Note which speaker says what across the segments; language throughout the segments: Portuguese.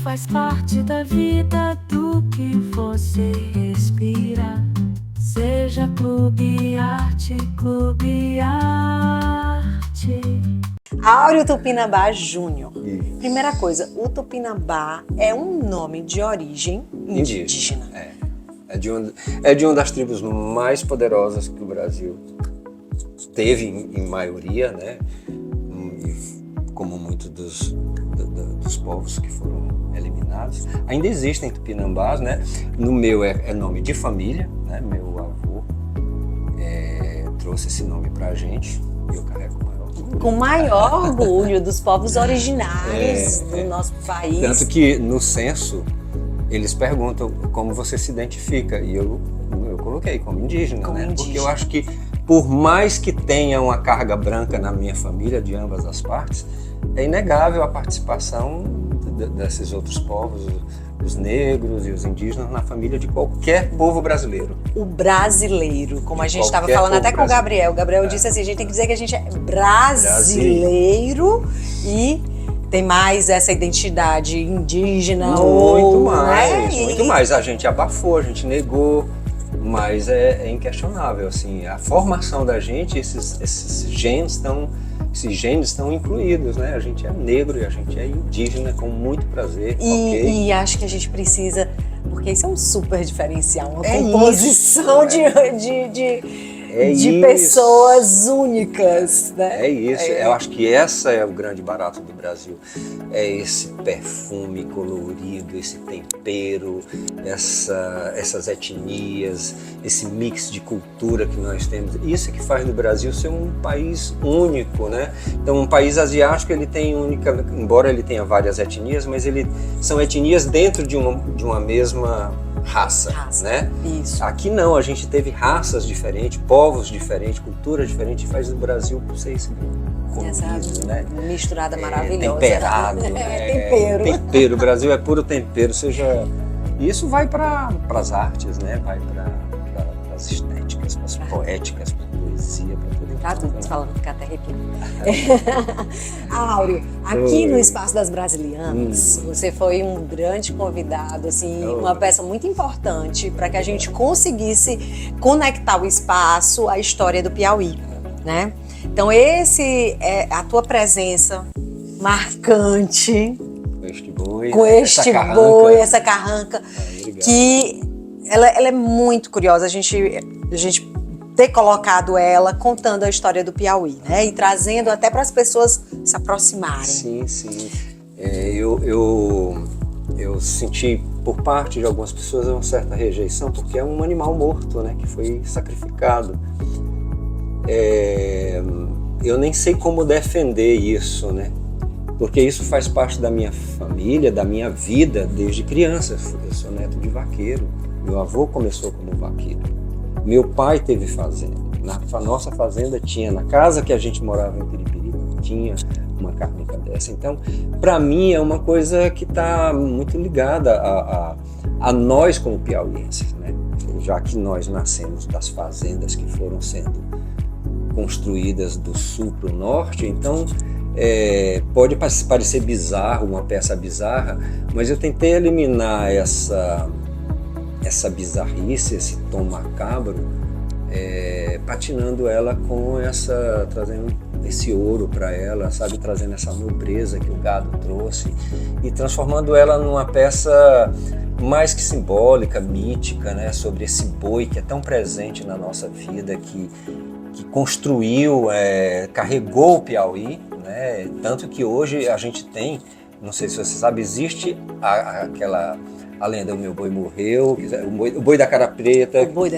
Speaker 1: faz parte da vida do que você respira. Seja Clube Arte, Clube Arte.
Speaker 2: Áureo Tupinambá Júnior. Primeira coisa, o Tupinambá é um nome de origem indígena.
Speaker 3: É de uma das tribos mais poderosas que o Brasil teve, em maioria, né? Como muitos dos povos que foram eliminados. Ainda existem tupinambás, né? No meu é nome de família, né? Meu avô trouxe esse nome pra gente e eu carrego
Speaker 2: com maior orgulho dos povos originários do nosso país.
Speaker 3: Tanto que no censo eles perguntam como você se identifica e eu coloquei como indígena, né? Porque eu acho que por mais que tenha uma carga branca na minha família, de ambas as partes, é inegável a participação desses outros povos, os negros e os indígenas, na família de qualquer povo brasileiro.
Speaker 2: O brasileiro, como a gente estava falando até com o Gabriel. O Gabriel disse assim, a gente tem que dizer que a gente é brasileiro e tem mais essa identidade indígena.
Speaker 3: Muito mais. A gente abafou, a gente negou, mas é inquestionável, assim, a formação da gente, esses genes estão incluídos, né? A gente é negro e a gente é indígena com muito prazer.
Speaker 2: E acho que a gente precisa, porque isso é um super diferencial, uma composição de pessoas únicas, né?
Speaker 3: É isso, eu acho que essa é o grande barato do Brasil, é esse perfume colorido, esse tempero, essas etnias, esse mix de cultura que nós temos, isso é que faz do Brasil ser um país único, né? Então um país asiático, ele tem embora ele tenha várias etnias, mas são etnias dentro de uma mesma raça, né?
Speaker 2: Isso.
Speaker 3: Aqui não, a gente teve raças diferentes, povos diferentes, culturas diferentes, e faz do Brasil ser esse colorido, né?
Speaker 2: Misturada maravilhosa.
Speaker 3: Temperado.
Speaker 2: Tempero.
Speaker 3: Tempero, o Brasil é puro tempero, isso vai para as artes, né? Vai para as estéticas, para as poéticas, para a poesia, para tudo.
Speaker 2: Adultos falando, ficar até arrepio. Áureo, aqui no Espaço das Brasilianas, você foi um grande convidado, assim, uma peça muito importante para que a gente conseguisse conectar o espaço à história do Piauí, né? Então a tua presença marcante
Speaker 3: com este boi,
Speaker 2: essa carranca, que ela é muito curiosa. A gente ter colocado ela contando a história do Piauí, né? E trazendo até para as pessoas se aproximarem.
Speaker 3: Sim. Eu senti por parte de algumas pessoas uma certa rejeição, porque é um animal morto, né? Que foi sacrificado. Eu nem sei como defender isso, né? Porque isso faz parte da minha família, da minha vida desde criança. Eu sou neto de vaqueiro. Meu avô começou como vaqueiro. Meu pai teve fazenda. Na nossa fazenda tinha, na casa que a gente morava em Piripiri, tinha uma carnica dessa. Então, para mim, é uma coisa que está muito ligada a nós como piauienses, né? Já que nós nascemos das fazendas que foram sendo construídas do sul para o norte, então pode parecer bizarro, uma peça bizarra, mas eu tentei eliminar essa bizarrice, esse tom macabro, patinando ela trazendo esse ouro para ela, sabe, trazendo essa nobreza que o gado trouxe e transformando ela numa peça mais que simbólica, mítica, né, sobre esse boi que é tão presente na nossa vida, que construiu, carregou o Piauí, né, tanto que hoje a gente tem, não sei se você sabe, existe a lenda O Meu Boi Morreu, o boi da cara preta, boi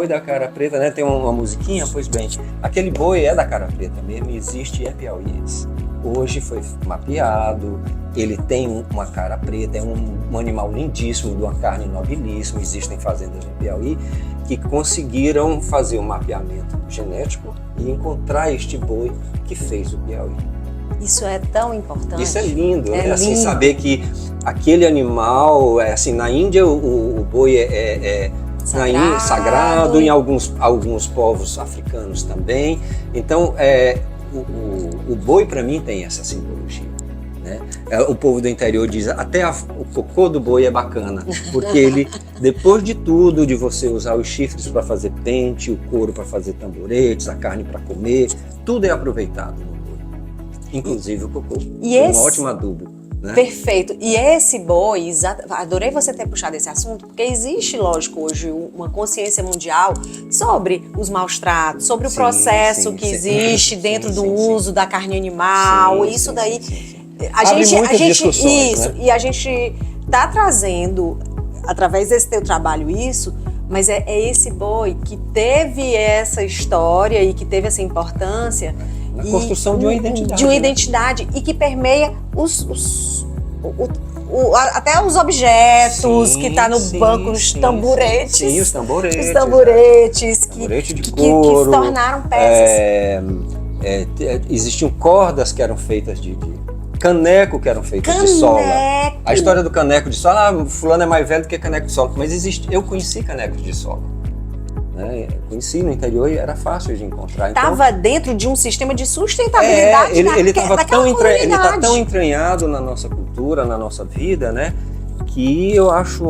Speaker 3: da cara preta, né? Tem uma musiquinha, pois bem, aquele boi é da cara preta mesmo, existe e é piauiense. Hoje foi mapeado, ele tem uma cara preta, é um animal lindíssimo, de uma carne nobilíssima. Existem fazendas no Piauí que conseguiram fazer um mapeamento genético e encontrar este boi que fez o Piauí.
Speaker 2: Isso é tão importante.
Speaker 3: Isso é lindo, né? Assim, saber que aquele animal, assim, na Índia o boi é sagrado, em alguns povos africanos também. Então, o boi para mim tem essa simbologia, né? né? O povo do interior diz, até o cocô do boi é bacana, porque ele, depois de tudo, de você usar os chifres para fazer pente, o couro para fazer tamboretes, a carne para comer, tudo é aproveitado no boi, inclusive o cocô.
Speaker 2: E
Speaker 3: é
Speaker 2: esse...
Speaker 3: um ótimo adubo. Né?
Speaker 2: Perfeito. E esse boi, adorei você ter puxado esse assunto, porque existe, lógico, hoje uma consciência mundial sobre os maus tratos, sobre o processo que existe dentro do uso da carne animal, isso daí. A gente isso, né? E a gente tá trazendo, através desse teu trabalho, isso, mas é esse boi que teve essa história e que teve essa importância.
Speaker 3: A construção de uma identidade.
Speaker 2: De uma identidade, e que permeia até os objetos que tá no banco, os tamboretes.
Speaker 3: Sim, os tamboretes.
Speaker 2: Os tamboretes
Speaker 3: tamborete de
Speaker 2: que
Speaker 3: couro.
Speaker 2: se tornaram peças.
Speaker 3: Existiam cordas que eram feitas de caneco que eram feitas de sola. A história do caneco de sola, fulano é mais velho do que caneco de sola, mas eu conheci canecos de sola. Conheci no interior e era fácil de encontrar.
Speaker 2: Estava dentro de um sistema de sustentabilidade
Speaker 3: ele tá tão entranhado na nossa cultura, na nossa vida, né? Que eu acho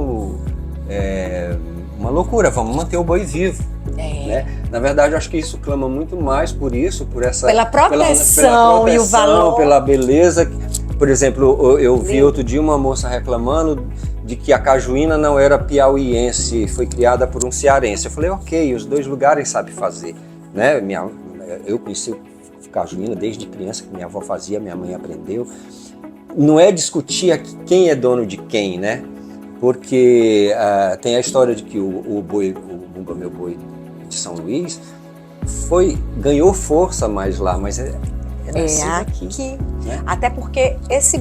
Speaker 3: uma loucura. Vamos manter o boi vivo. Né? Na verdade, eu acho que isso clama muito mais por isso, por essa...
Speaker 2: Pela proteção e o valor.
Speaker 3: Pela beleza. Por exemplo, eu vi outro dia uma moça reclamando de que a cajuína não era piauiense, foi criada por um cearense. Eu falei, ok, os dois lugares sabem fazer. Né? Eu conheci cajuína desde criança, que minha avó fazia, minha mãe aprendeu. Não é discutir quem é dono de quem, né? Porque tem a história de que o Bumba Meu Boi de São Luís ganhou força mais lá, mas é aqui. Né?
Speaker 2: Até porque essa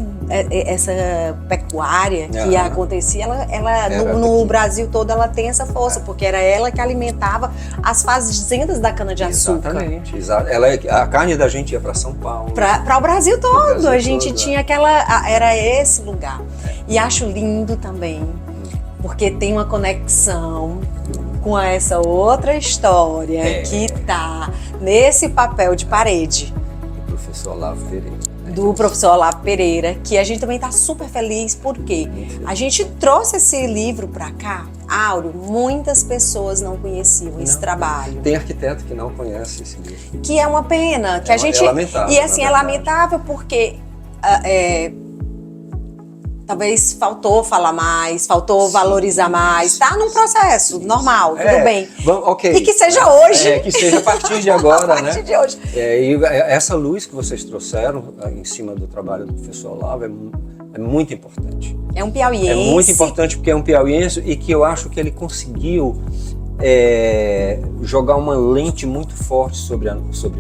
Speaker 2: pecuária que acontecia, ela no Brasil todo ela tem essa força, porque era ela que alimentava as fazendas da cana-de-açúcar.
Speaker 3: Exatamente. A carne da gente ia para São Paulo.
Speaker 2: Para o Brasil todo. A gente tinha era esse lugar. E acho lindo também, porque tem uma conexão com essa outra história que tá nesse papel de parede.
Speaker 3: Professor Olavo Pereira. Né?
Speaker 2: Do professor Olavo Pereira, que a gente também está super feliz, porque a gente trouxe esse livro para cá, Áureo, muitas pessoas não conheciam esse trabalho.
Speaker 3: Tem arquiteto que não conhece esse livro.
Speaker 2: Que é uma pena, que a gente...
Speaker 3: É lamentável.
Speaker 2: E assim, é lamentável porque... talvez faltou falar mais, faltou valorizar mais. Tá num processo normal, tudo bem.
Speaker 3: Okay.
Speaker 2: E que seja hoje.
Speaker 3: Que seja a partir de agora,
Speaker 2: a partir de hoje.
Speaker 3: E essa luz que vocês trouxeram em cima do trabalho do professor Olavo é muito importante.
Speaker 2: É um piauiense.
Speaker 3: É muito importante porque é um piauiense e que eu acho que ele conseguiu jogar uma lente muito forte sobre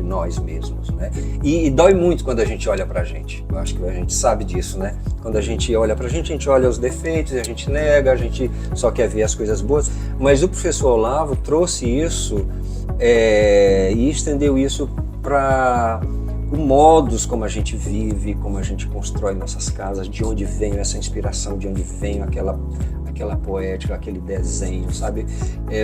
Speaker 3: nós mesmos, né? E dói muito quando a gente olha pra gente. Eu acho que a gente sabe disso, né? Quando a gente olha pra gente, a gente olha os defeitos, a gente nega, a gente só quer ver as coisas boas. Mas o professor Olavo trouxe isso e estendeu isso para o modus como a gente vive, como a gente constrói nossas casas, de onde vem essa inspiração, de onde vem aquela poética, aquele desenho, sabe?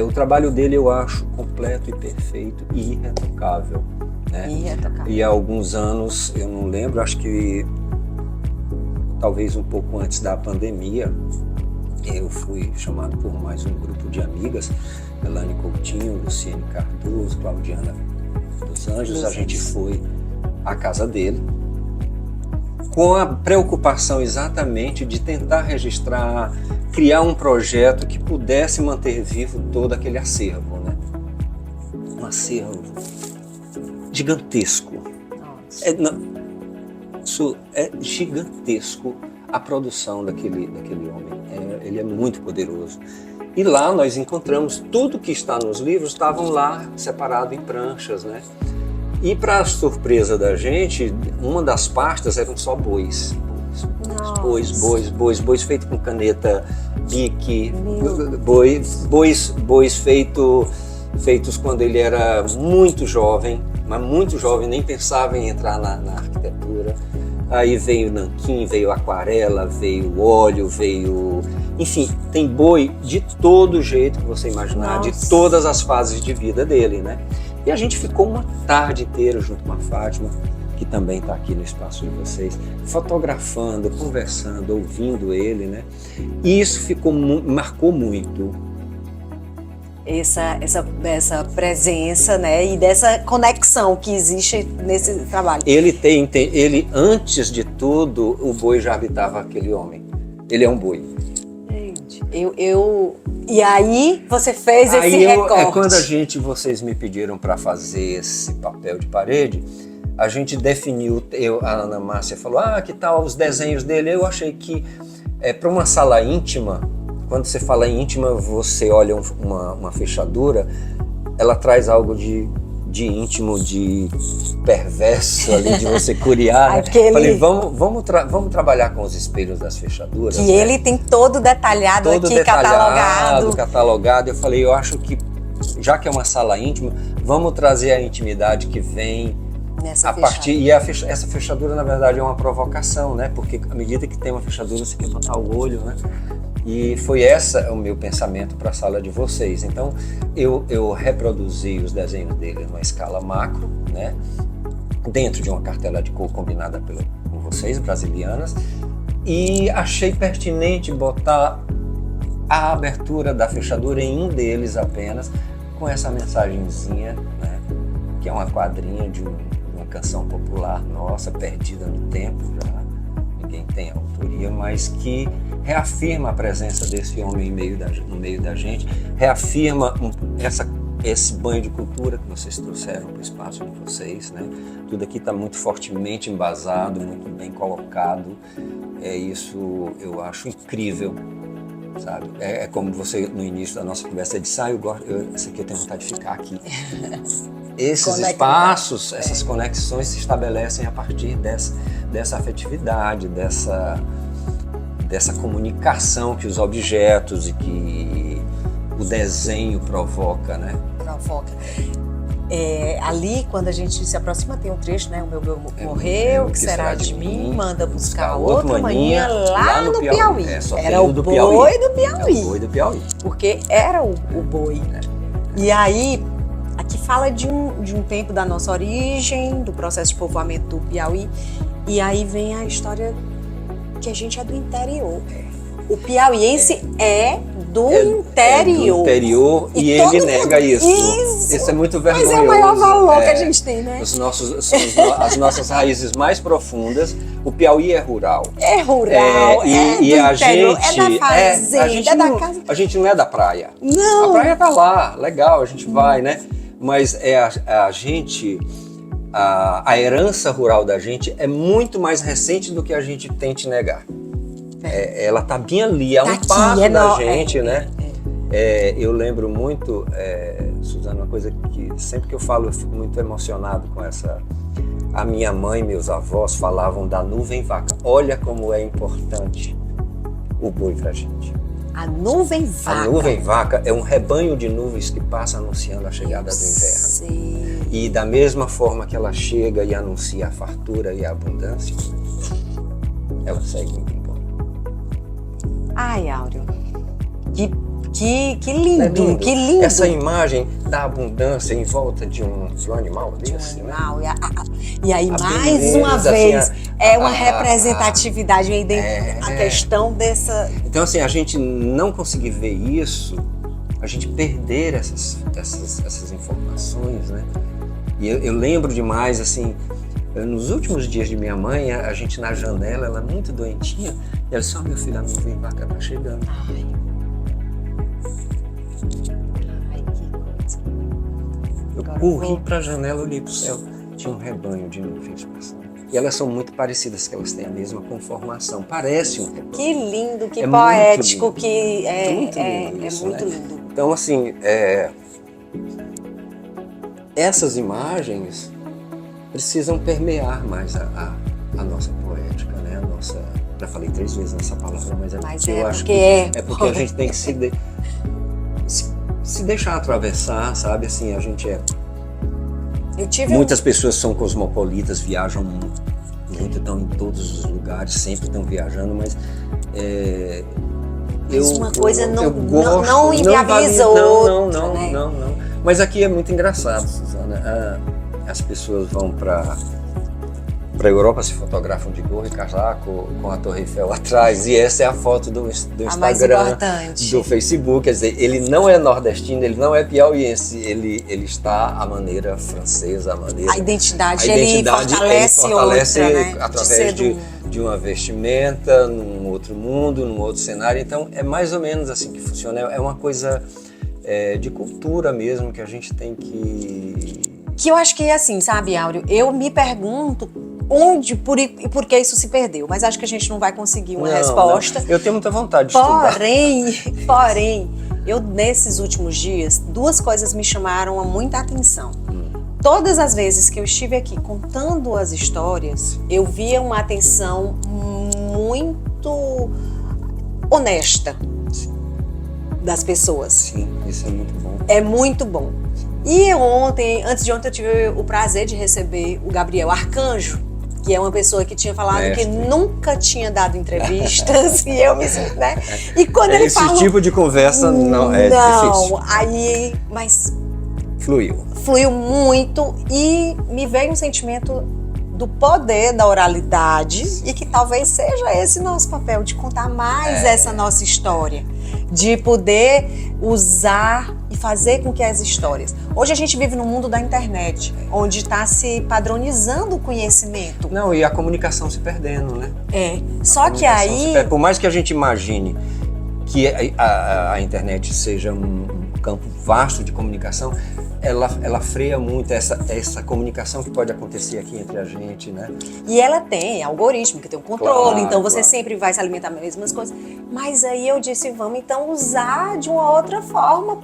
Speaker 3: O trabalho dele eu acho completo e perfeito e irretocável, né?
Speaker 2: Irretocável.
Speaker 3: E há alguns anos, eu não lembro, acho que talvez um pouco antes da pandemia, eu fui chamado por mais um grupo de amigas, Elane Coutinho, Luciene Cardoso, Claudiana dos Anjos. A gente foi à casa dele com a preocupação exatamente de tentar registrar, criar um projeto que pudesse manter vivo todo aquele acervo, né? Um acervo gigantesco. Isso é gigantesco, a produção daquele homem. Ele é muito poderoso. E lá nós encontramos tudo que está nos livros, estavam lá separado em pranchas, né? E para surpresa da gente, uma das pastas eram só bois. Bois feitos com caneta Bic, bois feitos quando ele era muito jovem, mas muito jovem, nem pensava em entrar na arquitetura. Aí veio nanquim, veio aquarela, veio óleo, enfim, tem boi de todo jeito que você imaginar, de todas as fases de vida dele, né? E a gente ficou uma tarde inteira junto com a Fátima, que também está aqui no espaço de vocês, fotografando, conversando, ouvindo ele, né? E isso marcou muito.
Speaker 2: Essa presença, né, e dessa conexão que existe nesse trabalho.
Speaker 3: Ele, antes de tudo, o boi já habitava aquele homem. Ele é um boi.
Speaker 2: Gente, e aí você fez esse recorte.
Speaker 3: É quando vocês me pediram para fazer esse papel de parede, a gente definiu, a Ana Márcia falou, que tal os desenhos dele? Eu achei que para uma sala íntima, quando você fala em íntima, você olha uma fechadura, ela traz algo de íntimo, de perverso ali, de você curiar. Né? Falei, vamos trabalhar com os espelhos das fechaduras.
Speaker 2: Que
Speaker 3: né?
Speaker 2: Ele tem todo detalhado aqui, catalogado.
Speaker 3: Eu falei, eu acho que, já que é uma sala íntima, vamos trazer a intimidade que vem
Speaker 2: nessa
Speaker 3: essa fechadura, na verdade, é uma provocação, né? Porque à medida que tem uma fechadura, você quer botar o olho, né? E foi o meu pensamento para a sala de vocês. Então, eu reproduzi os desenhos dele numa escala macro, né? Dentro de uma cartela de cor combinada com vocês, brasilianas, e achei pertinente botar a abertura da fechadura em um deles apenas, com essa mensagenzinha, né? Que é uma quadrinha de uma canção popular nossa, perdida no tempo já, ninguém tem autoria, mas que reafirma a presença desse homem no meio da gente, reafirma esse banho de cultura que vocês trouxeram para o espaço de vocês, né? Tudo aqui está muito fortemente embasado, muito bem colocado. Isso eu acho incrível, sabe? É como você, no início da nossa conversa, disse, esse aqui eu tenho vontade de ficar aqui. Esses espaços, essas conexões se estabelecem a partir dessa afetividade, dessa comunicação que os objetos e que o desenho provoca, né?
Speaker 2: Provoca. Ali, quando a gente se aproxima, tem um trecho, né? O meu morreu, que será de mim? Manda buscar outro maninha lá no Piauí. Era o boi do Piauí.
Speaker 3: O boi do Piauí.
Speaker 2: Porque era o boi. E aí, aqui fala de um tempo da nossa origem, do processo de povoamento do Piauí. E aí vem a história que a gente é do interior. O piauiense é do interior.
Speaker 3: E ele nega isso. Isso é muito vergonhoso.
Speaker 2: Mas é o maior valor que a gente tem, né?
Speaker 3: As nossas raízes mais profundas. O Piauí é rural.
Speaker 2: É rural,
Speaker 3: e a
Speaker 2: interior,
Speaker 3: gente
Speaker 2: é da fazenda, é da casa.
Speaker 3: A gente não é da praia.
Speaker 2: Não.
Speaker 3: A praia tá lá, legal, a gente vai, né? Mas a gente... A herança rural da gente é muito mais recente do que a gente tente negar. Ela tá bem ali, um passo da gente, né? Eu lembro muito, Suzana, uma coisa que sempre que eu falo eu fico muito emocionado com essa. A minha mãe e meus avós falavam da nuvem vaca. Olha como é importante o boi pra gente.
Speaker 2: A nuvem vaca.
Speaker 3: A nuvem vaca é um rebanho de nuvens que passa anunciando a chegada do inverno.
Speaker 2: Sim.
Speaker 3: E da mesma forma que ela chega e anuncia a fartura e a abundância, ela segue muito embora.
Speaker 2: Ai, Áureo, que lindo, que lindo.
Speaker 3: Essa imagem da abundância em volta de um animal desse, né?
Speaker 2: E aí, mais
Speaker 3: beleza,
Speaker 2: uma vez,
Speaker 3: assim,
Speaker 2: uma representatividade aí dentro da questão dessa...
Speaker 3: Então, assim, a gente não conseguir ver isso, a gente perder essas informações, né? E eu lembro demais, assim, nos últimos dias de minha mãe, a gente na janela, ela muito doentinha, e ela disse, meu filho, a nuvem vaca tá chegando.
Speaker 2: Ai, que coisa.
Speaker 3: Eu corri pra janela, olhei pro céu, tinha um rebanho de nuvens passando. E elas são muito parecidas, que elas têm a mesma conformação, parece um rebanho.
Speaker 2: Que lindo, que poético, que
Speaker 3: é muito lindo isso,
Speaker 2: muito
Speaker 3: né?
Speaker 2: lindo.
Speaker 3: Então, assim, essas imagens precisam permear mais a nossa poética, né? A nossa... Já falei 3 vezes nessa palavra, mas eu acho que é porque a gente tem que se deixar atravessar, sabe? Assim, a gente Muitas pessoas são cosmopolitas, viajam muito, estão em todos os lugares, sempre estão viajando, mas
Speaker 2: uma coisa não inviabiliza outra.
Speaker 3: Não. Mas aqui é muito engraçado, Suzana. As pessoas vão para para a Europa se fotografam de gorro e casaco com a Torre Eiffel atrás, e essa é a foto do Instagram, do Facebook. Quer dizer, ele não é nordestino, ele não é piauiense, ele está à maneira francesa,
Speaker 2: a identidade ele fortalece outra, né?
Speaker 3: Através de uma vestimenta, num outro mundo, num outro cenário. Então é mais ou menos assim que funciona, é uma coisa de cultura mesmo que a gente tem que
Speaker 2: eu acho que é assim, sabe, Áureo? Eu me pergunto onde e por que isso se perdeu, mas acho que a gente não vai conseguir uma resposta.
Speaker 3: Não. Eu tenho muita vontade de estudar.
Speaker 2: Porém, eu nesses últimos dias, 2 coisas me chamaram muita atenção. Todas as vezes que eu estive aqui contando as histórias, eu via uma atenção muito honesta das pessoas.
Speaker 3: Sim, isso é muito bom.
Speaker 2: É muito bom. E antes de ontem, eu tive o prazer de receber o Gabriel Arcanjo, que é uma pessoa que tinha falado que nunca tinha dado entrevistas, e eu me, né? E quando ele fala...
Speaker 3: Esse tipo de conversa não é difícil.
Speaker 2: Aí, mas...
Speaker 3: Fluiu
Speaker 2: muito, e me veio um sentimento do poder da oralidade. Sim. E que talvez seja esse nosso papel, de contar mais essa nossa história, de poder usar e fazer com que as histórias... Hoje a gente vive no mundo da internet, onde está se padronizando o conhecimento.
Speaker 3: Não, e a comunicação se perdendo, né?
Speaker 2: Só que aí...
Speaker 3: Por mais que a gente imagine que a internet seja um campo vasto de comunicação, ela freia muito essa comunicação que pode acontecer aqui entre a gente, né?
Speaker 2: E ela tem algoritmo, que tem um controle, então você sempre vai se alimentar das mesmas coisas. Mas aí eu disse, vamos então usar de uma outra forma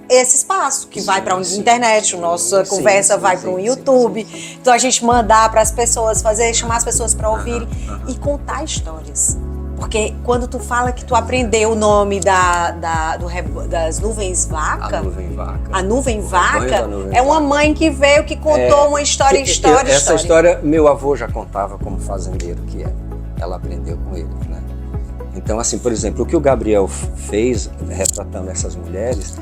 Speaker 2: esse espaço, que vai para a internet, nossa conversa vai para o YouTube. Então a gente mandar para as pessoas, chamar as pessoas para ouvirem e contar histórias. Porque quando tu fala que tu aprendeu o nome das nuvens vaca, a nuvem vaca é uma mãe que veio, que contou uma história.
Speaker 3: Essa história meu avô já contava como fazendeiro que é. Ela aprendeu com ele, né? Então, assim, por exemplo, o que o Gabriel fez retratando essas mulheres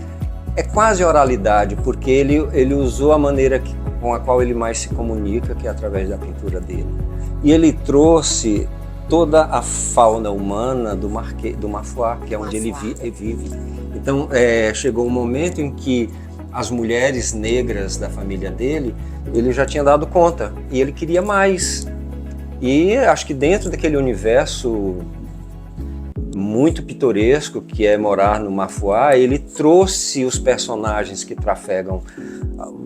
Speaker 3: é quase oralidade, porque ele usou a maneira com a qual ele mais se comunica, que é através da pintura dele. E ele trouxe toda a fauna humana do Mafuá, que é onde ele vive. Então, chegou um momento em que as mulheres negras da família dele, ele já tinha dado conta, e ele queria mais. E acho que dentro daquele universo muito pitoresco que é morar no Mafuá, ele trouxe os personagens que trafegam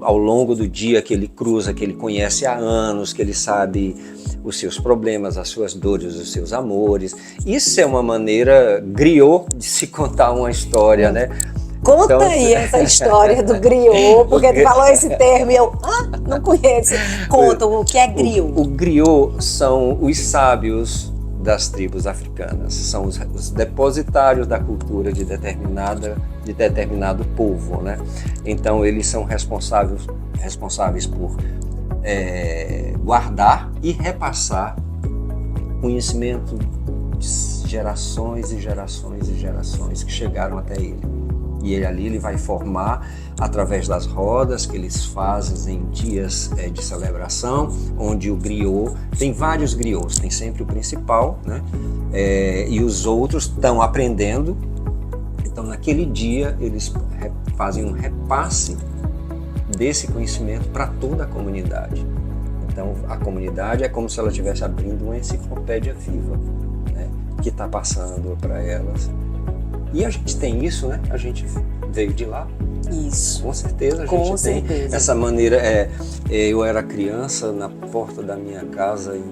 Speaker 3: ao longo do dia, que ele cruza, que ele conhece há anos, que ele sabe os seus problemas, as suas dores, os seus amores. Isso é uma maneira griot de se contar uma história, né?
Speaker 2: Conta aí essa história do griot, porque tu falou esse termo e eu não conheço. Conta o que é griot.
Speaker 3: O griot são os sábios das tribos africanas, são os depositários da cultura de determinado povo, né? Então eles são responsáveis por guardar e repassar conhecimento de gerações e gerações e gerações que chegaram até ele. E ali ele vai formar através das rodas que eles fazem em dias de celebração, onde o griot, tem vários griots, tem sempre o principal, né? E os outros estão aprendendo. Então naquele dia eles fazem um repasse desse conhecimento para toda a comunidade. Então a comunidade é como se ela estivesse abrindo uma enciclopédia viva, né? Que está passando para elas. E a gente tem isso, né? A gente veio de lá.
Speaker 2: Isso.
Speaker 3: Com certeza a gente tem essa maneira. Eu era criança na porta da minha casa em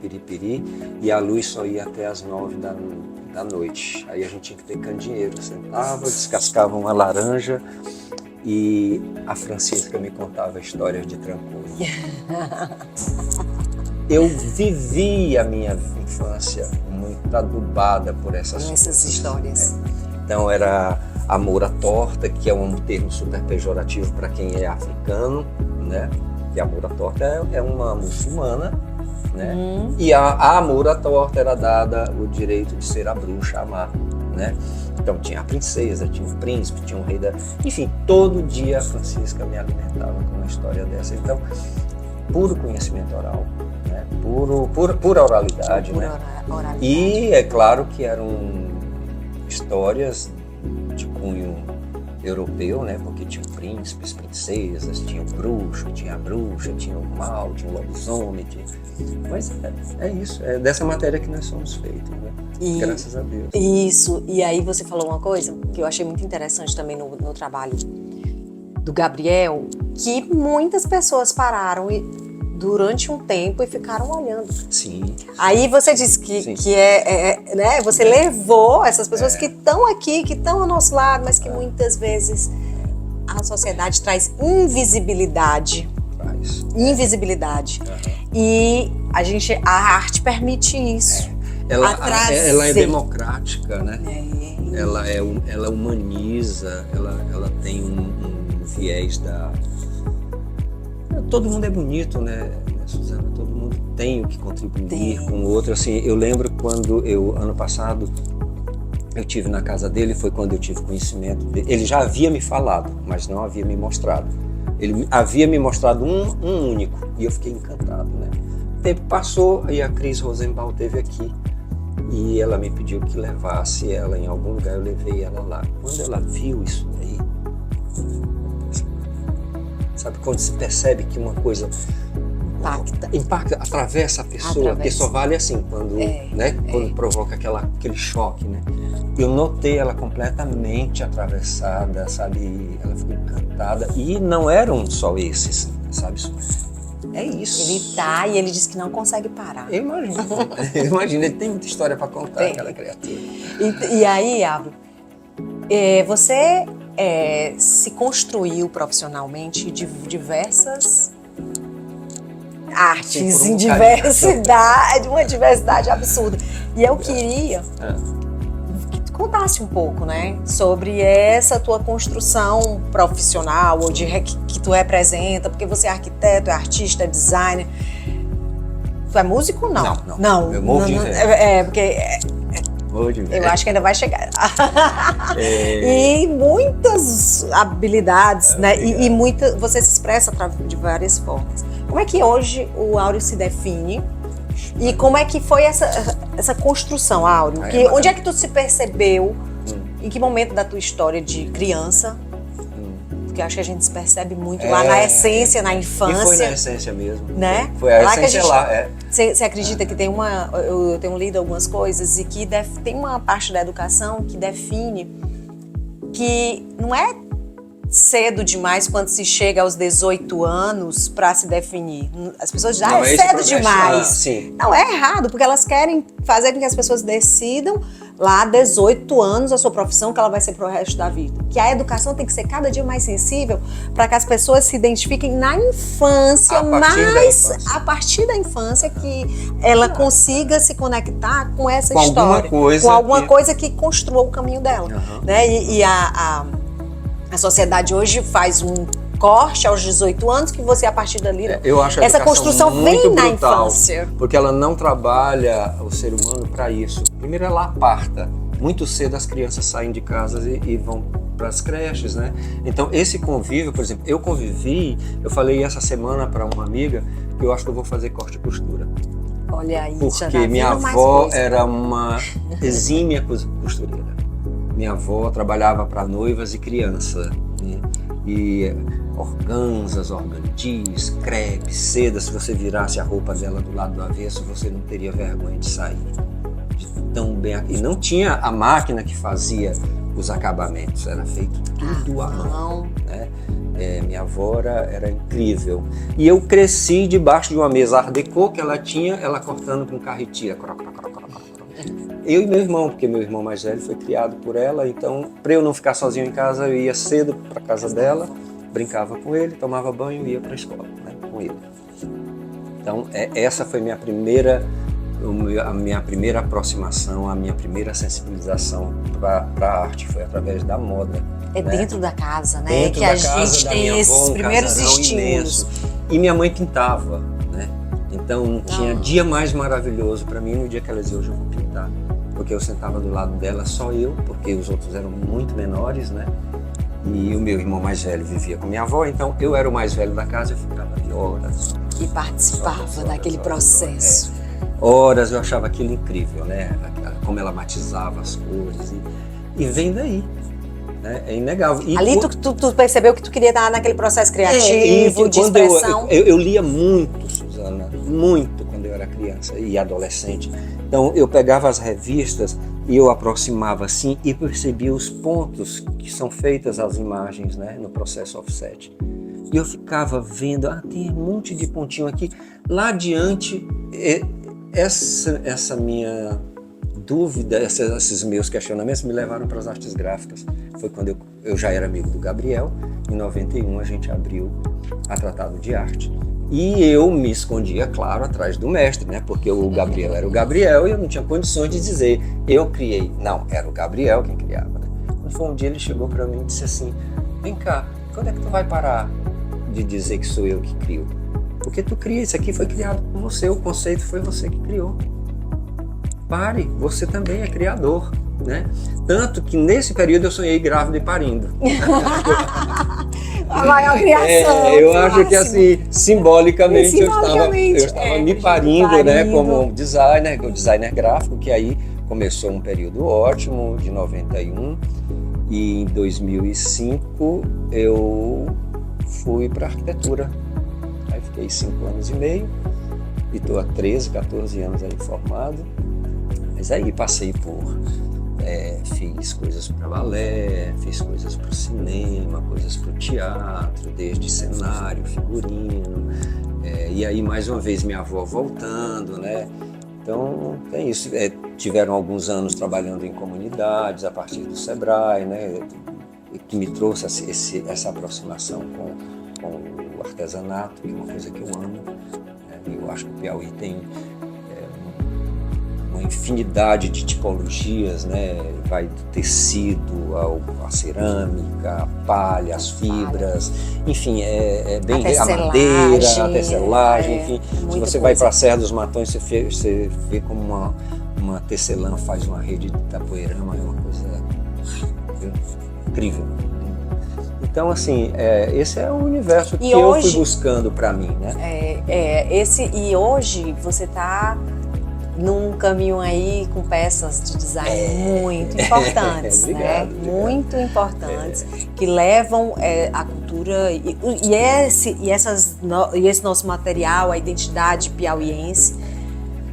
Speaker 3: Piripiri e a luz só ia até as 9 da noite. Aí a gente tinha que ter candeeiro. Sentava, descascava uma laranja e a Francisca me contava histórias de Trancoso. Eu vivi a minha infância muito adubada por essas
Speaker 2: histórias.
Speaker 3: Né? Então era amor à torta, que é um termo super pejorativo para quem é africano, né? E amor à torta é uma muçulmana, né? E a amor à torta era dada o direito de ser a bruxa a má, né? Então tinha a princesa, tinha o príncipe, tinha o rei da... Enfim, todo dia a Francisca me alimentava com uma história dessa. Então, puro conhecimento oral, né? Pura oralidade,
Speaker 2: Pura
Speaker 3: né?
Speaker 2: oralidade.
Speaker 3: E é claro que eram histórias de cunho europeu, né? Porque tinha príncipes, princesas, tinha o bruxo, tinha a bruxa, tinha o mal, tinha o lobisomem. Mas é isso, é dessa matéria que nós somos feitos, né? Graças a Deus.
Speaker 2: Isso, e aí você falou uma coisa que eu achei muito interessante também no trabalho do Gabriel, que muitas pessoas pararam durante um tempo e ficaram olhando.
Speaker 3: Sim.
Speaker 2: Aí você disse que né, você levou essas pessoas que estão aqui, que estão ao nosso lado, mas que muitas vezes a sociedade traz invisibilidade. Invisibilidade. E a arte permite isso.
Speaker 3: Ela é democrática, né? Ela humaniza, ela tem um viés da... Todo mundo é bonito, né, Suzana? Todo mundo tem o que contribuir com o outro. Assim, eu lembro quando ano passado, eu tive na casa dele, foi quando eu tive conhecimento dele. Ele já havia me falado, mas não havia me mostrado. Ele havia me mostrado um único, e eu fiquei encantado, né? O tempo passou e a Cris Rosenbaum esteve aqui. E ela me pediu que levasse ela em algum lugar, eu levei ela lá. Quando ela viu isso aí, sabe quando se percebe que uma coisa impacta, atravessa a pessoa, porque só vale assim, quando provoca aquele choque, né? Eu notei ela completamente atravessada, sabe? Ela ficou encantada, e não eram só esses, sabe? É isso.
Speaker 2: E ele disse que não consegue parar.
Speaker 3: Eu imagino, ele tem muita história para contar, aquela criatura.
Speaker 2: E aí, Álvaro, você se construiu profissionalmente de diversas artes, em diversidade, uma diversidade absurda. E eu queria que tu contasse um pouco, né, sobre essa tua construção profissional, ou que tu representa, porque você é arquiteto, é artista, é designer. Tu é músico? Não.
Speaker 3: Eu morro de inveja.
Speaker 2: Porque...
Speaker 3: Eu
Speaker 2: acho que ainda vai chegar. E muitas habilidades, né? E você se expressa de várias formas. Como é que hoje o Áureo se define? E como é que foi essa construção, Áureo? Onde é que tu se percebeu? Em que momento da tua história de criança? Porque eu acho que a gente se percebe muito lá na essência, na infância.
Speaker 3: E foi na essência mesmo.
Speaker 2: Né?
Speaker 3: Foi a essência lá.
Speaker 2: Você acredita que tem eu tenho lido algumas coisas, e que tem uma parte da educação que define que não é cedo demais quando se chega aos 18 anos para se definir. As pessoas dizem, é cedo demais. Não, é errado, porque elas querem fazer com que as pessoas decidam lá 18 anos a sua profissão, que ela vai ser pro resto da vida. Que a educação tem que ser cada dia mais sensível para que as pessoas se identifiquem na infância, a partir da infância que ela consiga se conectar com essa história. Com alguma coisa que construa o caminho dela. Né? E a sociedade hoje faz um corte aos 18 anos que você, a partir dali...
Speaker 3: Eu acho
Speaker 2: essa construção vem
Speaker 3: brutal,
Speaker 2: na infância.
Speaker 3: Porque ela não trabalha o ser humano para isso. Primeiro, ela aparta. Muito cedo as crianças saem de casa e vão para as creches, né? Então, esse convívio, por exemplo, eu falei essa semana para uma amiga que eu acho que eu vou fazer corte e costura.
Speaker 2: Olha aí,
Speaker 3: porque minha avó era uma exímia costureira. Minha avó trabalhava para noivas e crianças, né? E organzas, organdis, crepe, seda, se você virasse a roupa dela do lado do avesso, você não teria vergonha de sair. De tão bem... E não tinha a máquina que fazia os acabamentos, era feito tudo à mão, né? Minha avó era incrível. E eu cresci debaixo de uma mesa art déco que ela tinha, ela cortando com carretilha. Eu e meu irmão, porque meu irmão mais velho foi criado por ela, então, para eu não ficar sozinho em casa, eu ia cedo para casa dela, brincava com ele, tomava banho e ia para a escola, né, com ele. Então, essa foi a minha primeira aproximação, a minha primeira sensibilização para a arte, foi através da moda.
Speaker 2: Né? Dentro da casa, né?
Speaker 3: Dentro
Speaker 2: que
Speaker 3: da
Speaker 2: a gente tem esses primeiros estímulos.
Speaker 3: Imenso. E minha mãe pintava, né? Então não tinha dia mais maravilhoso para mim no dia que ela dizia, hoje eu vou pintar. Porque eu sentava do lado dela, só eu, porque os outros eram muito menores, né? E o meu irmão mais velho vivia com minha avó, então eu era o mais velho da casa, eu ficava ali horas
Speaker 2: E participava daquele processo.
Speaker 3: Horas eu achava aquilo incrível, né? Como ela matizava as cores. E vem daí. Né? É inegável. E
Speaker 2: ali tu percebeu que tu queria estar naquele processo criativo, de expressão?
Speaker 3: Eu lia muito, Suzana, muito quando eu era criança e adolescente. Então eu pegava as revistas e eu aproximava assim e percebia os pontos que são feitas as imagens, né, no processo offset. E eu ficava vendo, tem um monte de pontinho aqui. Lá adiante, essa minha dúvida, esses meus questionamentos me levaram para as artes gráficas. Foi quando eu já era amigo do Gabriel. Em 91 a gente abriu a Tratado de Arte. E eu me escondia, claro, atrás do mestre, né? Porque o Gabriel era o Gabriel e eu não tinha condições de dizer, eu criei. Não, era o Gabriel quem criava. Né? Quando foi um dia ele chegou para mim e disse assim, vem cá, quando é que tu vai parar de dizer que sou eu que crio? Porque tu cria, isso aqui foi criado por você, o conceito foi você que criou. Pare, você também é criador, né? Tanto que nesse período eu sonhei grávida e parindo.
Speaker 2: A maior criação.
Speaker 3: Eu acho que assim, simbolicamente eu estava me parindo, né? Como designer gráfico, que aí começou um período ótimo, de 91, e em 2005 eu fui para arquitetura. Aí fiquei 5 anos e meio e estou há 13, 14 anos aí formado. Mas aí passei fiz coisas para balé, fiz coisas para o cinema, coisas para o teatro, desde cenário, figurino, e aí mais uma vez minha avó voltando, né? Então tem isso. Tiveram alguns anos trabalhando em comunidades a partir do Sebrae, né? Que me trouxe essa aproximação com o artesanato, que é uma coisa que eu amo. Eu acho que o Piauí tem uma infinidade de tipologias, né? Vai do tecido à cerâmica, a palha, as fibras, enfim, bem a madeira, a tecelagem, enfim. Se você vai para a Serra dos Matões, você vê como uma tecelã faz uma rede de tapoeirama, é uma coisa incrível. Então, assim, esse é o universo que eu fui buscando para mim, né?
Speaker 2: E hoje você está num caminho aí com peças de design muito importantes,
Speaker 3: obrigado,
Speaker 2: né? Muito importantes, que levam a cultura e esse nosso material, a identidade piauiense,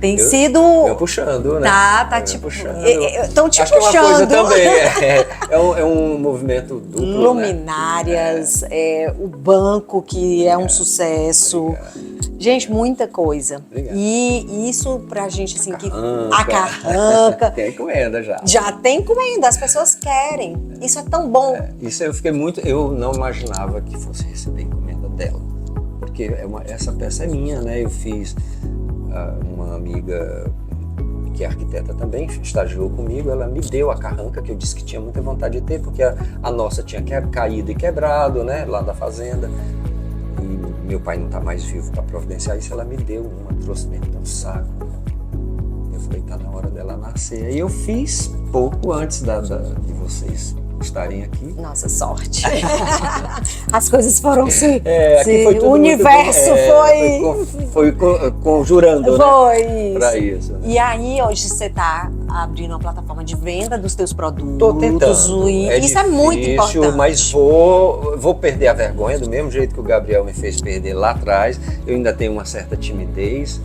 Speaker 2: tem sido...
Speaker 3: Eu puxando, né?
Speaker 2: Tá tipo... Estão te
Speaker 3: acho
Speaker 2: puxando.
Speaker 3: Que é uma coisa também, é um movimento duplo,
Speaker 2: luminárias,
Speaker 3: né?
Speaker 2: O banco, que é um sucesso.
Speaker 3: Obrigado.
Speaker 2: Gente, muita coisa.
Speaker 3: Obrigado.
Speaker 2: E isso pra gente, assim, a carranca.
Speaker 3: Tem encomenda já.
Speaker 2: Já tem encomenda, as pessoas querem. Isso é tão bom.
Speaker 3: Isso eu fiquei muito... Eu não imaginava que fosse receber encomenda dela. Porque essa peça é minha, né? Eu fiz... uma amiga que é arquiteta também, estagiou comigo, ela me deu a carranca que eu disse que tinha muita vontade de ter, porque a nossa tinha caído e quebrado, né, lá da fazenda, e meu pai não está mais vivo para providenciar isso, ela me deu uma, trouxe dentro de um saco. Eu falei, tá na hora dela nascer. E eu fiz pouco antes de vocês estarem aqui.
Speaker 2: Nossa, sorte. As coisas foram
Speaker 3: o
Speaker 2: universo
Speaker 3: foi conjurando,
Speaker 2: foi,
Speaker 3: né? Para isso. Né?
Speaker 2: E aí hoje você está abrindo uma plataforma de venda dos teus produtos.
Speaker 3: Tô tentando.
Speaker 2: Isso é muito importante.
Speaker 3: Mas vou perder a vergonha do mesmo jeito que o Gabriel me fez perder lá atrás. Eu ainda tenho uma certa timidez.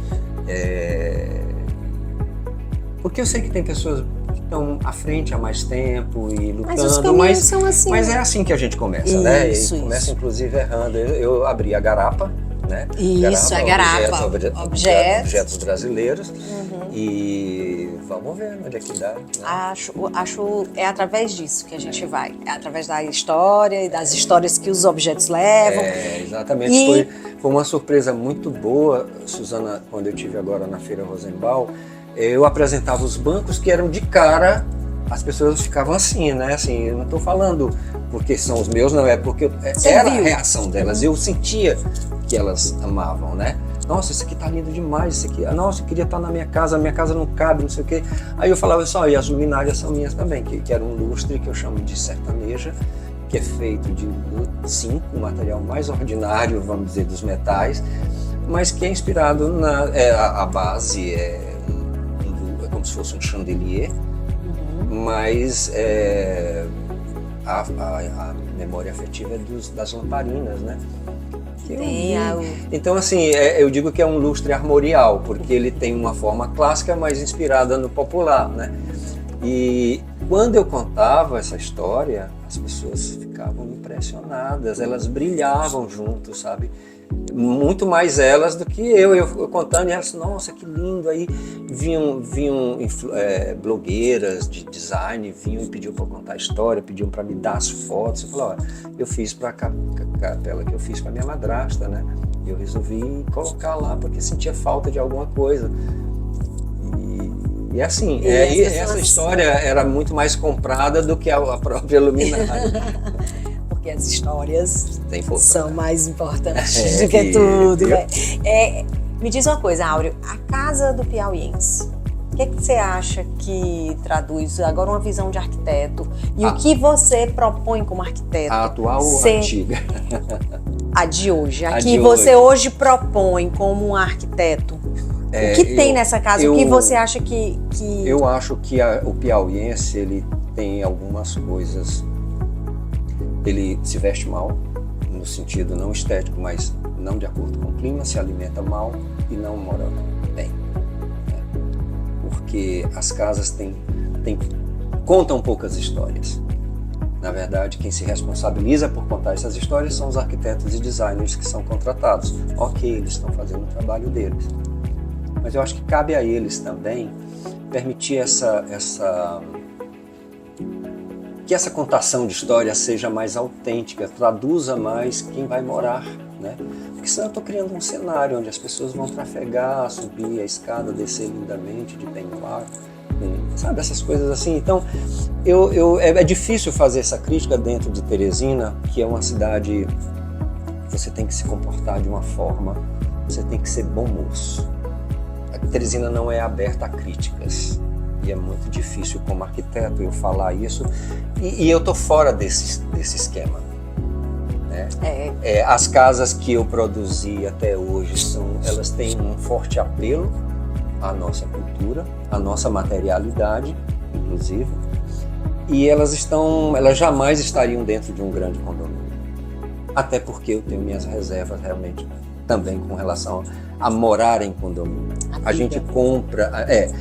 Speaker 3: Porque eu sei que tem pessoas que estão à frente há mais tempo e lutando.
Speaker 2: Mas os caminhos são assim.
Speaker 3: Mas é assim que a gente começa, né? E começa inclusive errando. Eu abri a Garapa, né?
Speaker 2: Isso, Garapa.
Speaker 3: Objetos brasileiros. E vamos ver onde é que dá. Né?
Speaker 2: Acho é através disso que a gente vai. É através da história e das histórias que os objetos levam.
Speaker 3: Exatamente. Foi uma surpresa muito boa, Suzana, quando eu estive agora na Feira Rosenbaum. Eu apresentava os bancos que eram de cara, as pessoas ficavam assim, né? Assim, eu não estou falando porque são os meus, não, é porque era a reação delas. Eu sentia que elas amavam, né? Nossa, isso aqui tá lindo demais, isso aqui. Nossa, eu queria estar na minha casa não cabe, não sei o quê. Aí eu falava assim, e as luminárias são minhas também, que era um lustre que eu chamo de sertaneja, que é feito de zinco, o material mais ordinário, vamos dizer, dos metais. mas que é inspirado a base é como se fosse um chandelier, mas a memória afetiva é das lamparinas, né? Então, assim, eu digo que é um lustre armorial, porque ele tem uma forma clássica, mas inspirada no popular, né? E quando eu contava essa história, as pessoas ficavam impressionadas, elas brilhavam junto, sabe? Muito mais elas do que eu contando, e elas, nossa, que lindo. Aí vinham blogueiras de design, vinham e pediam para eu contar a história, pediam para me dar as fotos. Eu falei, olha, eu fiz para a capela que eu fiz para minha madrasta, né? E eu resolvi colocar lá porque sentia falta de alguma coisa. E assim, essa história era muito mais comprada do que a própria luminária.
Speaker 2: Porque as histórias são mais importantes do
Speaker 3: que
Speaker 2: que tudo. Né? Me diz uma coisa, Áureo, a Casa do Piauiense, o que você acha que traduz agora uma visão de arquiteto? E o que você propõe como arquiteto?
Speaker 3: A atual ou a antiga?
Speaker 2: A de hoje. A que você hoje propõe como um arquiteto. O que tem nessa casa? O que você acha que...
Speaker 3: Eu acho que o piauiense, ele tem algumas coisas. Ele se veste mal, no sentido não estético, mas não de acordo com o clima, se alimenta mal e não mora bem. Né? Porque as casas contam poucas histórias. Na verdade, quem se responsabiliza por contar essas histórias são os arquitetos e designers que são contratados. Ok, eles estão fazendo o trabalho deles. Mas eu acho que cabe a eles também permitir que essa contação de história seja mais autêntica, traduza mais quem vai morar, né? Porque senão eu estou criando um cenário onde as pessoas vão trafegar, subir a escada, descer lindamente de peñoar, sabe, essas coisas assim. Então, é difícil fazer essa crítica dentro de Teresina, que é uma cidade que você tem que se comportar de uma forma, você tem que ser bom moço. A Teresina não é aberta a críticas. E é muito difícil como arquiteto eu falar isso, e eu tô fora desse esquema, né? As casas que eu produzi até hoje elas têm um forte apelo à nossa cultura, à nossa materialidade, inclusive, e elas jamais estariam dentro de um grande condomínio, até porque eu tenho minhas reservas realmente também com relação a morar em condomínio. A gente compra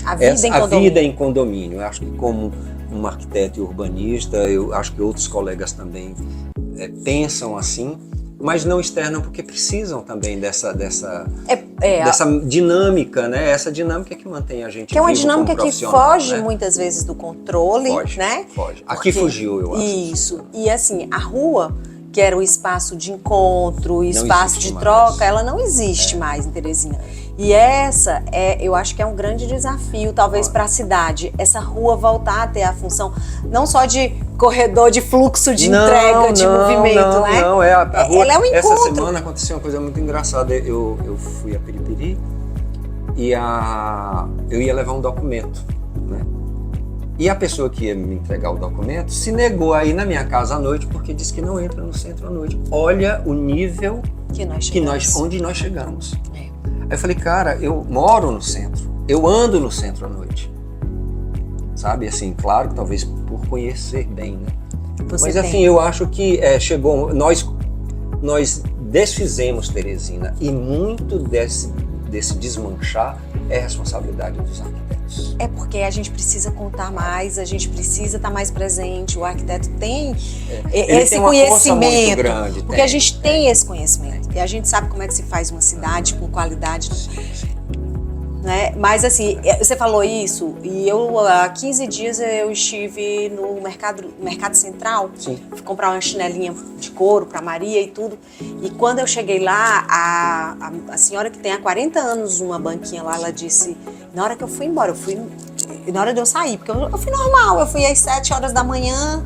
Speaker 3: a vida em condomínio. Eu acho que como um arquiteto e urbanista, eu acho que outros colegas também pensam assim, mas não externam porque precisam também dessa dinâmica, né? Essa dinâmica que mantém a gente vivo.
Speaker 2: Que é uma dinâmica que foge,
Speaker 3: né?
Speaker 2: Muitas vezes do controle, né?
Speaker 3: Foge. Aqui fugiu, eu acho.
Speaker 2: Isso. E assim, a rua, que era o espaço de encontro, espaço de troca, ela não existe mais em Teresina. E eu acho que é um grande desafio, talvez, para a cidade, essa rua voltar a ter a função não só de corredor de fluxo de entrega, de movimento, né?
Speaker 3: Não, a rua.
Speaker 2: Ela é um encontro.
Speaker 3: Essa semana aconteceu uma coisa muito engraçada. Eu fui a Piripiri e eu ia levar um documento, né? E a pessoa que ia me entregar o documento se negou a ir na minha casa à noite porque disse que não entra no centro à noite. Olha o nível onde nós chegamos. Aí eu falei, cara, eu moro no centro, eu ando no centro à noite. Sabe, assim, claro que talvez por conhecer bem, né? Mas assim, eu acho que chegou, nós desfizemos Teresina e muito desse desmanchar é responsabilidade dos arquitetos.
Speaker 2: É porque a gente precisa contar mais, a gente precisa estar mais presente, o arquiteto tem esse
Speaker 3: tem uma
Speaker 2: conhecimento,
Speaker 3: força muito grande,
Speaker 2: porque a gente tem esse conhecimento e a gente sabe como é que se faz uma cidade com qualidade, né? Mas assim, você falou isso e há 15 dias eu estive no Mercado Central.
Speaker 3: Sim.
Speaker 2: Fui comprar uma chinelinha de couro para Maria e tudo, e quando eu cheguei lá, a senhora que tem há 40 anos uma banquinha lá, ela disse, na hora que eu fui embora, na hora de eu sair, porque eu fui normal, eu fui às 7 horas da manhã,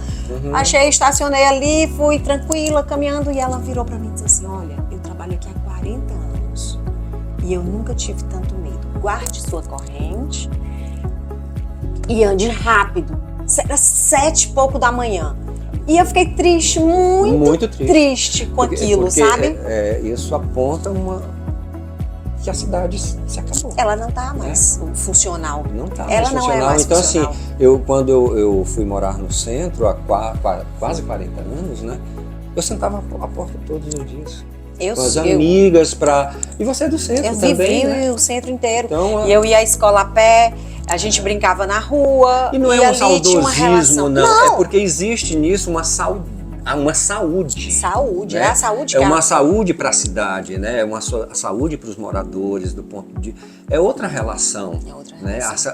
Speaker 2: estacionei ali, fui tranquila, caminhando, e ela virou para mim e disse assim, olha, eu trabalho aqui há 40 anos e eu nunca tive tanto medo. Guarde sua corrente e ande rápido. Era 7 e pouco da manhã. E eu fiquei triste, muito triste com aquilo, sabe?
Speaker 3: Isso aponta que a cidade se acabou.
Speaker 2: Ela não tá mais funcional.
Speaker 3: Não tá
Speaker 2: Ela
Speaker 3: mais
Speaker 2: não é
Speaker 3: funcional.
Speaker 2: mais
Speaker 3: Então,
Speaker 2: funcional.
Speaker 3: assim, quando eu fui morar no centro há quase 40 anos, né? Eu sentava à porta todos os dias. Com as amigas E você é do centro
Speaker 2: eu
Speaker 3: também,
Speaker 2: vivi
Speaker 3: né?
Speaker 2: o centro inteiro.
Speaker 3: Então,
Speaker 2: E eu ia à escola a pé, a gente brincava na rua.
Speaker 3: E não é um
Speaker 2: ali tinha uma relação.
Speaker 3: saudosismo, não. É porque existe nisso uma saúde.
Speaker 2: Saúde,
Speaker 3: né?
Speaker 2: é a saúde.
Speaker 3: É uma saúde para a cidade, né? É uma saúde para os moradores, do ponto de... É outra relação.
Speaker 2: É outra
Speaker 3: né?
Speaker 2: relação.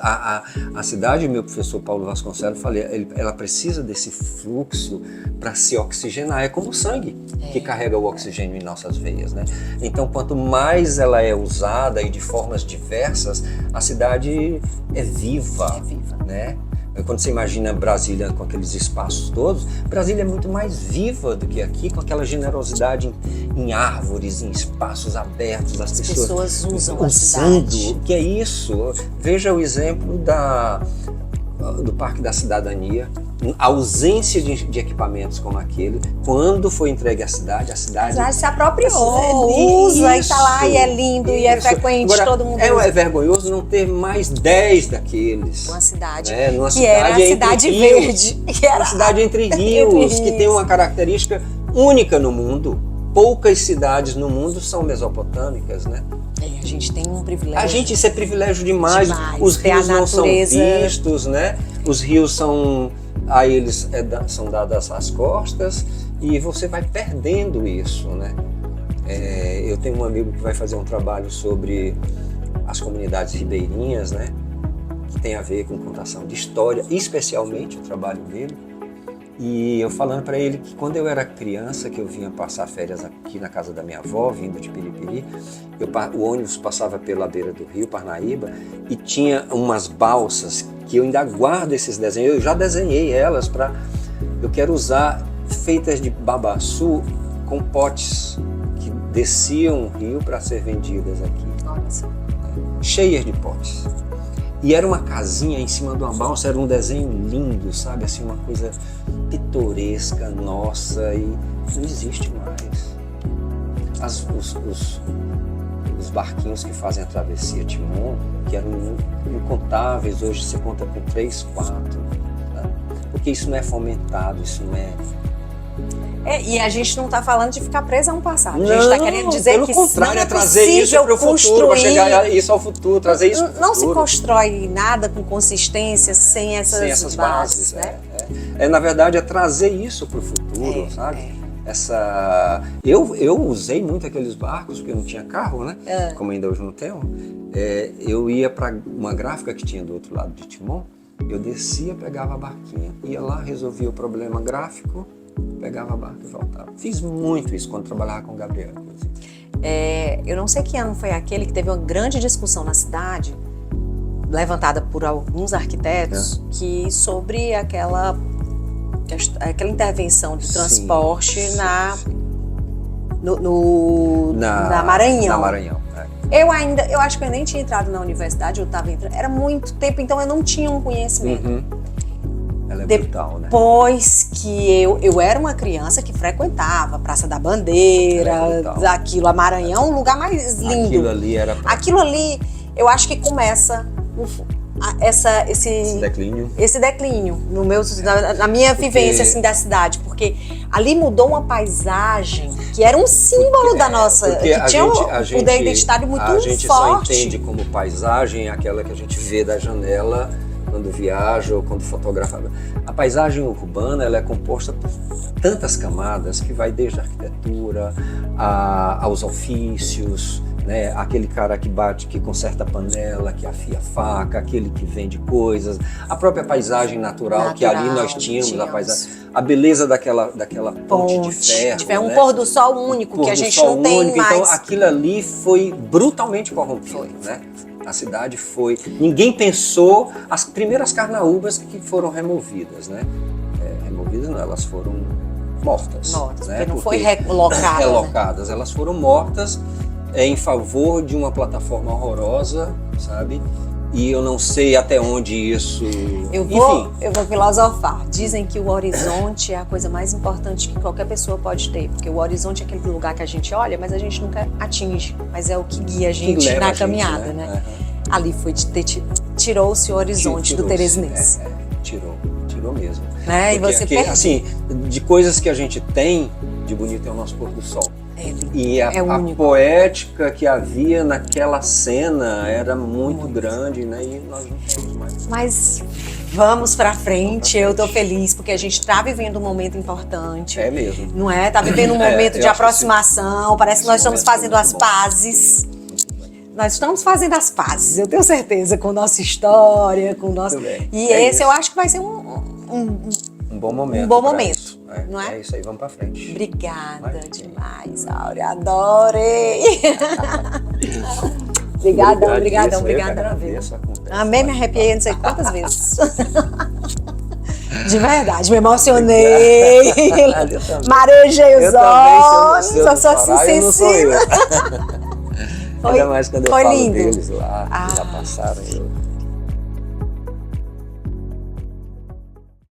Speaker 3: A cidade, meu professor Paulo Vasconcelos falei, ela precisa desse fluxo para se oxigenar. É como o sangue que carrega o oxigênio em nossas veias, né? Então, quanto mais ela é usada e de formas diversas, a cidade é viva. Né? Quando você imagina Brasília com aqueles espaços todos, Brasília é muito mais viva do que aqui, com aquela generosidade em árvores, em espaços abertos, as pessoas
Speaker 2: usam a
Speaker 3: usando.
Speaker 2: cidade.
Speaker 3: O que é isso? Veja o exemplo do Parque da Cidadania, a ausência de equipamentos como aquele, quando foi entregue à cidade, a cidade
Speaker 2: se apropriou, usa e tá lá e é lindo e é frequente.
Speaker 3: Agora,
Speaker 2: todo mundo
Speaker 3: é vergonhoso não ter mais 10 daqueles.
Speaker 2: Uma cidade
Speaker 3: Numa
Speaker 2: que era a cidade verde. Que era
Speaker 3: uma cidade entre rios, que tem uma característica única no mundo. Poucas cidades no mundo são mesopotâmicas, né?
Speaker 2: A gente tem um privilégio.
Speaker 3: Isso é privilégio demais. Os rios não são vistos, né? Os rios são... A eles são dadas as costas e você vai perdendo isso, né? Eu tenho um amigo que vai fazer um trabalho sobre as comunidades ribeirinhas, né? Que tem a ver com contação de história, especialmente o trabalho dele. E eu falando para ele que quando eu era criança, que eu vinha passar férias aqui na casa da minha avó, vindo de Piripiri, o ônibus passava pela beira do rio Parnaíba e tinha umas balsas que eu ainda guardo esses desenhos. Eu já desenhei elas eu quero usar, feitas de babaçu com potes que desciam o rio para ser vendidas aqui.
Speaker 2: Nossa.
Speaker 3: Cheias de potes. E era uma casinha em cima de uma balsa, era um desenho lindo, sabe? Assim, uma coisa pitoresca, nossa, e não existe mais. Os barquinhos que fazem a travessia Timon, que eram incontáveis, hoje você conta com 3, 4. Tá? Porque isso não é fomentado, isso não é...
Speaker 2: E a gente não está falando de ficar presa a um passado.
Speaker 3: Não,
Speaker 2: a gente está querendo dizer
Speaker 3: pelo
Speaker 2: que
Speaker 3: contrário,
Speaker 2: não é
Speaker 3: trazer isso para o futuro, para chegar isso ao futuro, trazer isso para o futuro.
Speaker 2: Não se constrói nada com consistência sem essas bases, né?
Speaker 3: Na verdade, é trazer isso para o futuro, sabe? Eu usei muito aqueles barcos, porque eu não tinha carro, né? Como ainda hoje não tenho. Eu ia para uma gráfica que tinha do outro lado de Timon, eu descia, pegava a barquinha, ia lá, resolvia o problema gráfico, pegava a barca e voltava. Fiz muito isso quando trabalhava com o Gabriel, inclusive.
Speaker 2: Eu não sei que ano foi aquele que teve uma grande discussão na cidade, levantada por alguns arquitetos, que sobre aquela intervenção de transporte na Maranhão.
Speaker 3: Na Maranhão,
Speaker 2: Eu acho que eu nem tinha entrado na universidade, eu estava entrando, era muito tempo, então eu não tinha um conhecimento.
Speaker 3: Ela é brutal, né?
Speaker 2: Depois que eu era uma criança que frequentava a Praça da Bandeira, aquilo, a Maranhão, um lugar mais lindo.
Speaker 3: Aquilo ali era...
Speaker 2: Aquilo ali, eu acho que começa esse declínio na minha vivência assim, da cidade, porque ali mudou uma paisagem que era um símbolo da nossa... que tinha um poder identitário muito forte.
Speaker 3: A gente só entende como paisagem aquela que a gente vê da janela quando viaja ou quando fotografa. A paisagem urbana, ela é composta por tantas camadas que vai desde a arquitetura aos ofícios, né? Aquele cara que conserta a panela, que afia a faca, aquele que vende coisas, a própria paisagem natural que ali nós tínhamos. A beleza daquela ponte de ferro.
Speaker 2: Um pôr do sol único que a gente não tem mais.
Speaker 3: Então aquilo ali foi brutalmente corrompido, né? A cidade foi... Ninguém pensou... As primeiras carnaúbas que foram removidas, né? Removidas não, elas foram mortas.
Speaker 2: Né? Porque não foi relocadas.
Speaker 3: Elas foram mortas em favor de uma plataforma horrorosa, sabe? e eu não sei até onde isso...
Speaker 2: Eu vou filosofar. Dizem que o horizonte é a coisa mais importante que qualquer pessoa pode ter, porque o horizonte é aquele lugar que a gente olha, mas a gente nunca atinge, mas é o que guia a gente na caminhada, né? Ali tirou-se o horizonte do Teresinense. Tirou mesmo.
Speaker 3: Né?
Speaker 2: Porque,
Speaker 3: assim, de coisas que a gente tem, de bonito é o nosso pôr do sol. E a poética que havia naquela cena era muito grande, né? E nós não temos mais.
Speaker 2: Mas vamos pra frente, eu tô feliz, porque a gente tá vivendo um momento importante.
Speaker 3: É mesmo.
Speaker 2: Não é? Tá vivendo um momento de aproximação, parece que nós estamos fazendo as pazes. Nós estamos fazendo as pazes, eu tenho certeza, com nossa história, com o nosso... E esse eu acho que vai ser
Speaker 3: um bom momento.
Speaker 2: Um bom momento, não é?
Speaker 3: É isso aí, vamos pra frente.
Speaker 2: Obrigada demais, Áurea, adorei! Obrigadão. Amei, me arrepiei não sei quantas vezes. De verdade, me emocionei. Marejei os olhos, eu sou assim sensível.
Speaker 3: Ainda mais quando eu falo
Speaker 2: lindo.
Speaker 3: deles lá, que já passaram.